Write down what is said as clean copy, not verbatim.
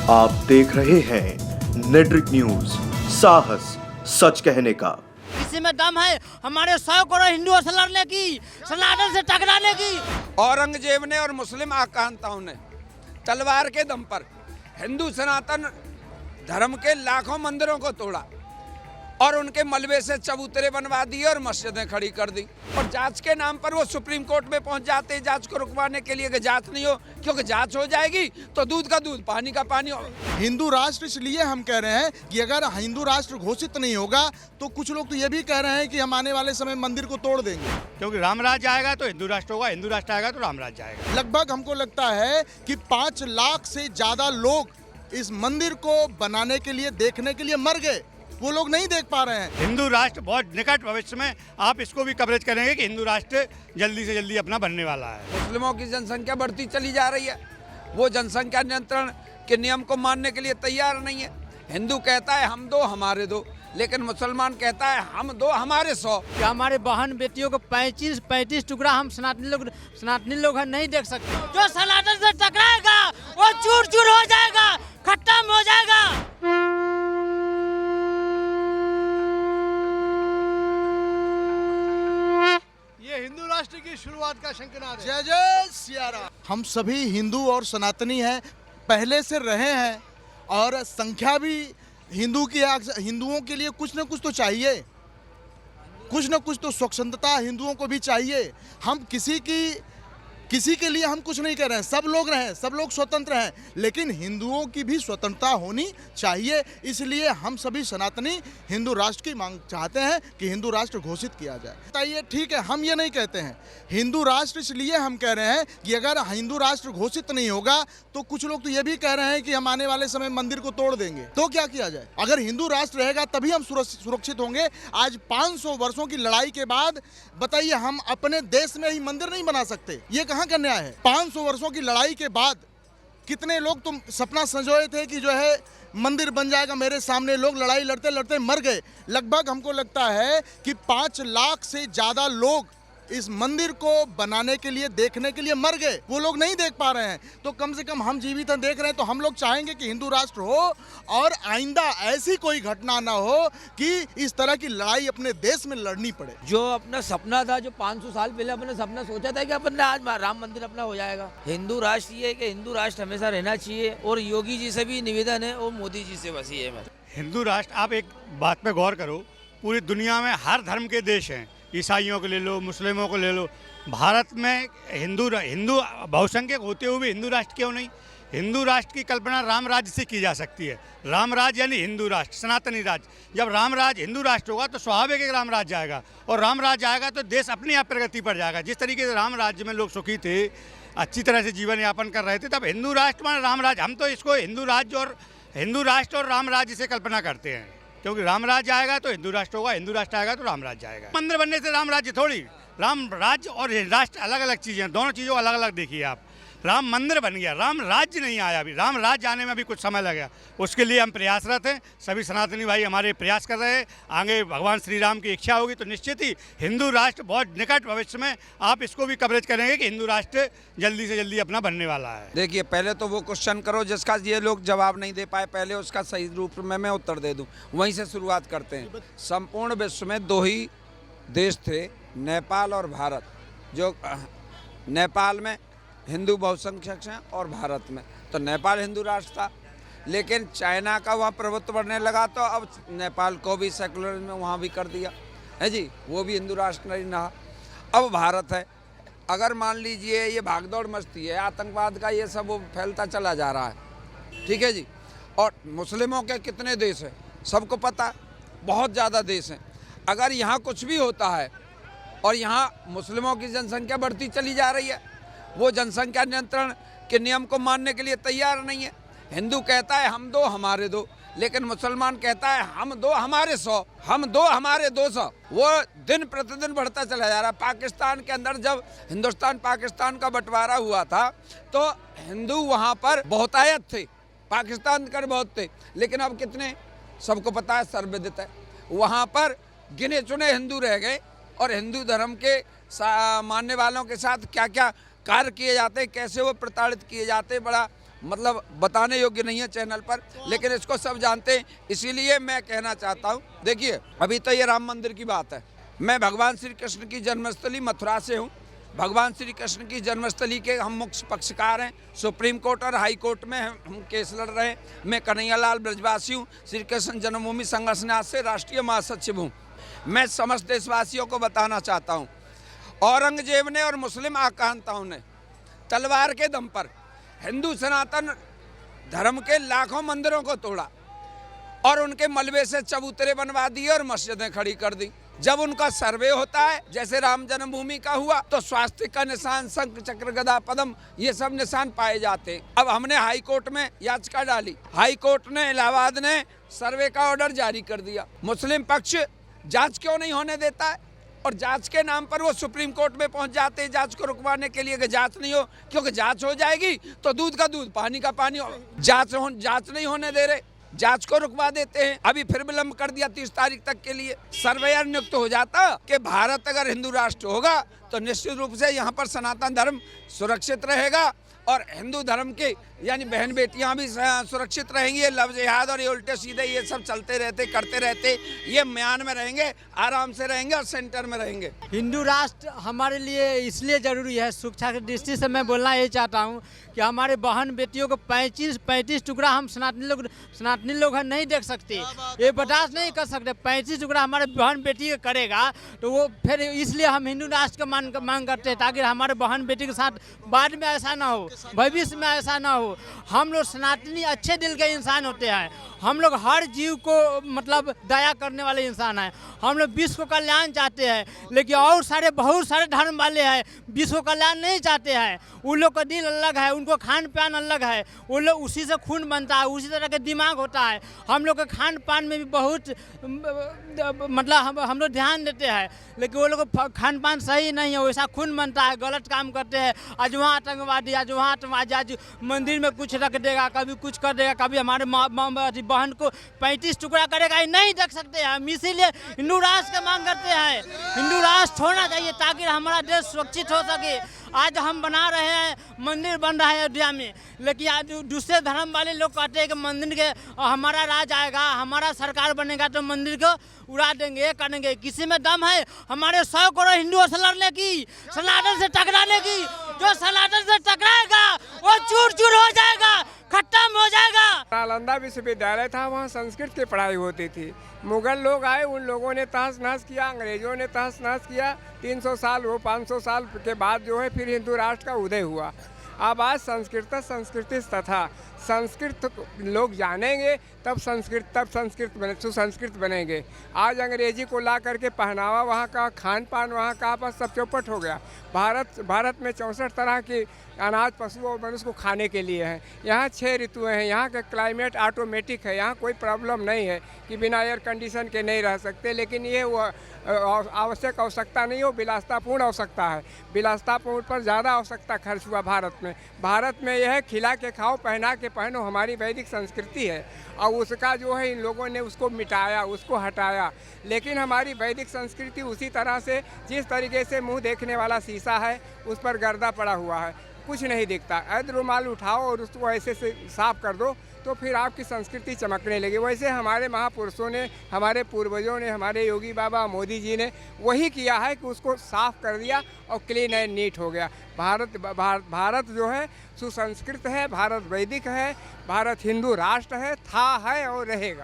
आप देख रहे हैं नेट्रिक न्यूज, साहस सच कहने का। इसी में दम है हमारे 100 करोड़ हिंदुओं से लड़ने की, सनातन से टकराने की। औरंगजेब ने और मुस्लिम आकांताओं ने तलवार के दम पर हिंदू सनातन धर्म के लाखों मंदिरों को तोड़ा और उनके मलबे से चबूतरे बनवा दिए और मस्जिदें खड़ी कर दी। और जांच के नाम पर वो सुप्रीम कोर्ट में पहुंच जाते हैं जांच को रुकवाने के लिए कि जांच नहीं हो, क्योंकि जांच हो जाएगी तो दूध का दूध पानी का पानी हो। हिंदू राष्ट्र इसलिए हम कह रहे हैं कि अगर हिंदू राष्ट्र घोषित नहीं होगा तो कुछ लोग तो ये भी कह रहे हैं कि हम आने वाले समय मंदिर को तोड़ देंगे, क्योंकि राम राज्य आएगा तो हिंदू राष्ट्र होगा, हिंदू राष्ट्र आएगा तो राम राज्य आएगा। लगभग हमको लगता है कि 5 लाख से ज्यादा लोग इस मंदिर को बनाने के लिए, देखने के लिए मर गए, वो लोग नहीं देख पा रहे हैं। हिंदू राष्ट्र बहुत निकट भविष्य में आप इसको भी कवरेज करेंगे कि हिंदू राष्ट्र जल्दी से जल्दी अपना बनने वाला है। मुस्लिमों की जनसंख्या बढ़ती चली जा रही है, वो जनसंख्या नियंत्रण के नियम को मानने के लिए तैयार नहीं है। हिंदू कहता है हम 2 हमारे 2, लेकिन मुसलमान कहता है हम 2 हमारे 100। कि हमारे बहन बेटियों को 35 टुकड़ा हम सनातनी लोग नहीं देख सकते। जो सनातन से टकराएगा वो चूर चूर हो जाएगा, खत्म हो जाएगा। ये हिंदू राष्ट्र की शुरुआत का शंखनाद है। जय जय सिया राम। हम सभी हिंदू और सनातनी हैं, पहले से रहे हैं और संख्या भी हिंदुओं के लिए कुछ न कुछ तो चाहिए, कुछ न कुछ तो स्वच्छंदता हिंदुओं को भी चाहिए। हम किसी के लिए हम कुछ नहीं कर रहे हैं, सब लोग रहें, सब लोग स्वतंत्र हैं, लेकिन हिंदुओं की भी स्वतंत्रता होनी चाहिए। इसलिए हम सभी सनातनी हिंदू राष्ट्र की मांग चाहते हैं कि हिंदू राष्ट्र घोषित किया जाए। बताइए, ठीक है, हम ये नहीं कहते हैं हिंदू राष्ट्र, इसलिए हम कह रहे हैं कि अगर हिंदू राष्ट्र घोषित नहीं होगा तो कुछ लोग तो ये भी कह रहे हैं कि हम आने वाले समय मंदिर को तोड़ देंगे। तो क्या किया जाए? अगर हिंदू राष्ट्र रहेगा तभी हम सुरक्षित होंगे। आज 500 वर्षों की लड़ाई के बाद बताइए, हम अपने देश में ही मंदिर नहीं बना सकते? ये कहाँ का न्याय है? 500 वर्षों की लड़ाई के बाद कितने लोग तुम सपना संजोए थे कि जो है मंदिर बन जाएगा मेरे सामने, लोग लड़ाई लड़ते लड़ते मर गए। लगभग हमको लगता है कि 5 लाख से ज्यादा लोग इस मंदिर को बनाने के लिए, देखने के लिए मर गए, वो लोग नहीं देख पा रहे हैं। तो कम से कम हम जीवित हैं, देख रहे हैं, तो हम लोग चाहेंगे कि हिंदू राष्ट्र हो और आइंदा ऐसी कोई घटना ना हो कि इस तरह की लड़ाई अपने देश में लड़नी पड़े। जो अपना सपना था, जो 500 साल पहले अपने सपना सोचा था कि अपन आज राम मंदिर अपना हो जाएगा। हिंदू राष्ट्र ये है कि हिंदू राष्ट्र हमेशा रहना चाहिए और योगी जी से भी निवेदन है और मोदी जी से बस ये है। हिंदू राष्ट्र, आप एक बात पे गौर करो, पूरी दुनिया में हर धर्म के देश हैं, ईसाइयों को ले लो, मुस्लिमों को ले लो, भारत में हिंदू बहुसंख्यक होते हुए भी हिंदू राष्ट्र क्यों नहीं? हिंदू राष्ट्र की कल्पना राम राज्य से की जा सकती है। राम राज्य यानी हिंदू राष्ट्र, सनातनी राज्य। जब राम राज्य हिंदू राष्ट्र होगा तो स्वाभाविक है राम राज्य आएगा, और राम राज्य आएगा तो देश अपने आप प्रगति पर जाएगा। जिस तरीके से राम राज्य में लोग सुखी थे, अच्छी तरह से जीवन यापन कर रहे थे, तब हिंदू राष्ट्र माने राम राज्य। हम तो इसको हिंदू राष्ट्र और राम राज्य से कल्पना करते हैं, क्योंकि राम राज्य आएगा तो हिंदू राष्ट्र होगा, हिंदू राष्ट्र आएगा तो राम राज्य आएगा। मंदिर बनने से राम राज्य थोड़ी, राम राज्य और राष्ट्र अलग अलग चीज़ें हैं, दोनों चीज़ों को अलग अलग देखिए आप। राम मंदिर बन गया, राम राज्य नहीं आया अभी। राम राज्य आने में भी कुछ समय लगेगा, उसके लिए हम प्रयासरत हैं। सभी सनातनी भाई हमारे प्रयास कर रहे हैं। आगे भगवान श्री राम की इच्छा होगी तो निश्चित ही हिंदू राष्ट्र बहुत निकट भविष्य में आप इसको भी कवरेज करेंगे कि हिंदू राष्ट्र जल्दी से जल्दी अपना बनने वाला है। देखिए, पहले तो वो क्वेश्चन करो जिसका ये लोग जवाब नहीं दे पाए, पहले उसका सही रूप में मैं उत्तर दे दूं। वहीं से शुरुआत करते हैं। संपूर्ण विश्व में 2 ही देश थे, नेपाल और भारत। जो नेपाल में हिंदू बहुसंख्यक हैं और भारत में तो नेपाल हिंदू राष्ट्र था, लेकिन चाइना का वहाँ प्रभुत्व बढ़ने लगा तो अब नेपाल को भी सेकुलर में वहाँ भी कर दिया है जी, वो भी हिंदू राष्ट्र नहीं रहा। अब भारत है। अगर मान लीजिए ये भागदौड़ मस्ती है, आतंकवाद का ये सब वो फैलता चला जा रहा है, ठीक है जी। और मुस्लिमों के कितने देश हैं सबको पता है, बहुत ज़्यादा देश हैं। अगर यहाँ कुछ भी होता है और यहाँ मुस्लिमों की जनसंख्या बढ़ती चली जा रही है, वो जनसंख्या नियंत्रण के नियम को मानने के लिए तैयार नहीं है। हिंदू कहता है हम 2 हमारे 2, लेकिन मुसलमान कहता है हम 2 हमारे 100, हम 2 हमारे 200। वो दिन प्रतिदिन बढ़ता चला जा रहा है। पाकिस्तान के अंदर जब हिंदुस्तान पाकिस्तान का बंटवारा हुआ था तो हिंदू वहाँ पर बहुतायत थे, पाकिस्तान कर बहुत थे, लेकिन अब कितने सबको पता है, सर्वविदित है। वहाँ पर गिने चुने हिंदू रह गए और हिंदू धर्म के मानने वालों के साथ क्या क्या कार्य किए जाते हैं, कैसे वो प्रताड़ित किए जाते हैं, बड़ा मतलब बताने योग्य नहीं है चैनल पर, लेकिन इसको सब जानते हैं। इसीलिए मैं कहना चाहता हूँ, देखिए अभी तो ये राम मंदिर की बात है, मैं भगवान श्री कृष्ण की जन्मस्थली मथुरा से हूँ। भगवान श्री कृष्ण की जन्मस्थली के हम मुख्य पक्षकार हैं। सुप्रीम कोर्ट और हाई कोर्ट में हम केस लड़ रहे हैं। मैं कन्हैयालाल ब्रजवासी हूँ, श्री कृष्ण जन्मभूमि संघर्ष न्यास से राष्ट्रीय महासचिव हूँ। मैं समस्त देशवासियों को बताना चाहता हूँ, औरंगजेब ने और मुस्लिम आक्रांताओं ने तलवार के दम पर हिंदू सनातन धर्म के लाखों मंदिरों को तोड़ा और उनके मलबे से चबूतरे बनवा दिए और मस्जिदें खड़ी कर दी। जब उनका सर्वे होता है, जैसे राम जन्मभूमि का हुआ, तो स्वास्थ्य का निशान, शंख चक्र गदा पद्म, ये सब निशान पाए जाते हैं। अब हमने हाई कोर्ट में याचिका डाली, हाई कोर्ट ने, इलाहाबाद ने सर्वे का ऑर्डर जारी कर दिया। मुस्लिम पक्ष जांच क्यों नहीं होने देता है, और जांच के नाम पर वो सुप्रीम कोर्ट में पहुंच जाते हैं जांच को रुकवाने के लिए कि जांच नहीं हो, क्योंकि जांच हो जाएगी तो दूध का दूध पानी का पानी। जांच नहीं होने दे रहे, जांच को रुकवा देते हैं। अभी फिर विलंब कर दिया 30 तारीख तक के लिए। सर्वेयर नियुक्त हो जाता कि भारत अगर हिंदू राष्ट्र होगा तो निश्चित रूप से यहाँ पर सनातन धर्म सुरक्षित रहेगा और हिंदू धर्म के यानी बहन बेटियां भी सुरक्षित रहेंगी। ये लव जिहाद और ये उल्टे सीधे ये सब चलते रहते, करते रहते, ये म्यान में रहेंगे, आराम से रहेंगे और सेंटर में रहेंगे। हिंदू राष्ट्र हमारे लिए इसलिए ज़रूरी है, सुरक्षा की दृष्टि से मैं बोलना ये चाहता हूँ कि हमारे बहन बेटियों को 35 टुकड़ा हम सनातनी लोग नहीं देख सकते, ये बर्दाश्त नहीं कर सकते। 35 टुकड़ा हमारे बहन बेटी का करेगा तो वो फिर इसलिए हम हिंदू राष्ट्र का मांग करते हैं, ताकि हमारे बहन बेटी के साथ बाद में ऐसा ना हो, भविष्य में ऐसा ना हो। हम लोग सनातनी अच्छे दिल के इंसान होते हैं, हम लोग हर जीव को मतलब दया करने वाले इंसान हैं। हम लोग विश्व को कल्याण चाहते हैं, लेकिन और बहुत सारे धर्म वाले हैं विश्व को कल्याण नहीं चाहते हैं। उन लोग का दिल अलग है, उनको खान पान अलग है, वो लोग उसी से खून बनता है, उसी तरह का दिमाग होता है। हम लोग के खान पान में भी बहुत मतलब हम लोग ध्यान देते हैं, लेकिन वो लोग का खान पान सही नहीं है, वैसा खून बनता है, गलत काम करते हैं। आज वहाँ आतंकवादी, आज वहाँ आतंकवादी, आज मंदिर में कुछ रख देगा, कभी कुछ कर देगा, कभी हमारे बहन को 35 टुकड़ा करेगा, ये नहीं देख सकते हैं। हम इसीलिए हिंदू राष्ट्र की मांग करते हैं। हिंदू राष्ट्र होना चाहिए ताकि हमारा देश सुरक्षित हो सके। आज हम बना रहे हैं, मंदिर बन रहा है अयोध्या में, लेकिन आज दूसरे धर्म वाले लोग कहते हैं कि मंदिर के हमारा राज आएगा, हमारा सरकार बनेगा तो मंदिर को उड़ा देंगे, ये करेंगे। किसी में दम है हमारे 100 करोड़ हिंदुओं से लड़ने की, सनातन से टकराने की? जो सनातन से टकराएगा वो चूर चूर हो जाएगा, खत्म हो जाएगा। नालंदा विश्वविद्यालय था, वहाँ संस्कृत की पढ़ाई होती थी। मुगल लोग आए, उन लोगों ने तहस नहस किया, अंग्रेजों ने तहस नहस किया। 300 साल वो 500 साल के बाद जो है फिर हिंदू राष्ट्र का उदय हुआ। अब आज संस्कृति तथा संस्कृत लोग जानेंगे तब सुसंस्कृत बनेंगे। आज अंग्रेजी को ला करके पहनावा वहाँ का, खान पान वहाँ का, बस सब चौपट हो गया। भारत में 64 तरह की अनाज पशु और मनुष्य को खाने के लिए हैं। यहाँ 6 ऋतुएं हैं, यहाँ का क्लाइमेट ऑटोमेटिक है, यहाँ कोई प्रॉब्लम नहीं है कि बिना एयर कंडीशन के नहीं रह सकते। लेकिन ये वो आवश्यक आवश्यकता नहीं हो, विलासतापूर्ण आवश्यकता है। विलासतापूर्ण पर ज़्यादा आवश्यकता खर्च हुआ भारत में यह है खिला के खाओ, पहना के पहनो, हमारी वैदिक संस्कृति है। और उसका जो है इन लोगों ने उसको मिटाया, उसको हटाया। लेकिन हमारी वैदिक संस्कृति उसी तरह से, जिस तरीके से मुंह देखने वाला शीशा है उस पर गर्दा पड़ा हुआ है, कुछ नहीं दिखता। यदि रुमाल उठाओ और उसको ऐसे से साफ कर दो तो फिर आपकी संस्कृति चमकने लगी। वैसे हमारे महापुरुषों ने, हमारे पूर्वजों ने, हमारे योगी बाबा मोदी जी ने वही किया है कि उसको साफ कर दिया और क्लीन एंड नीट हो गया। भारत जो है सुसंस्कृत है, भारत वैदिक है, भारत हिंदू राष्ट्र है, था, है और रहेगा।